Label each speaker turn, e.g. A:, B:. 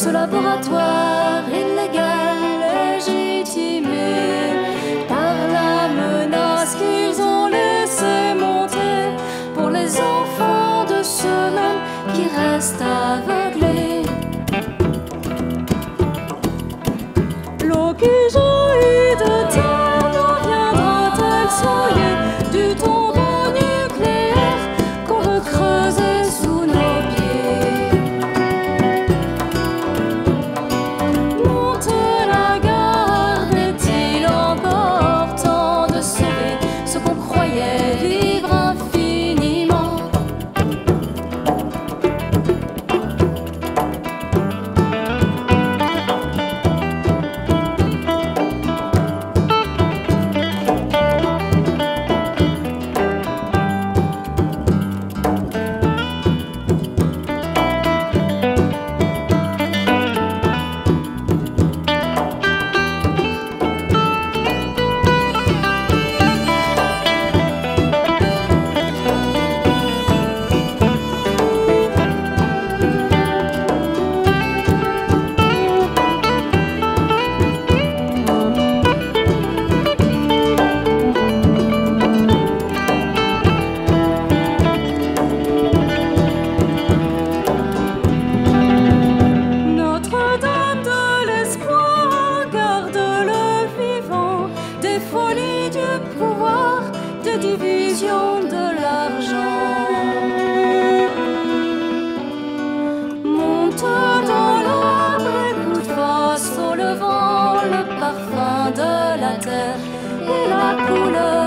A: ce laboratoire illégal légitimé par la menace qu'ils ont laissé monter pour les enfants de ceux-mêmes qui restent aveuglés. L'eau qui jaillit de terre d'où viendra-t-elle souiller du tombeau nucléaire qu'on veut creuser sous nos pieds? Monte la garde, est-il encore temps de sauver ce qu'on croyait vivre infiniment? Notre-Dame de l'espoir garde le vivant des folies du pouvoir, des divisions de l'argent. Monte dans l'arbre, écoute face au levant le parfum de la terre et la couleur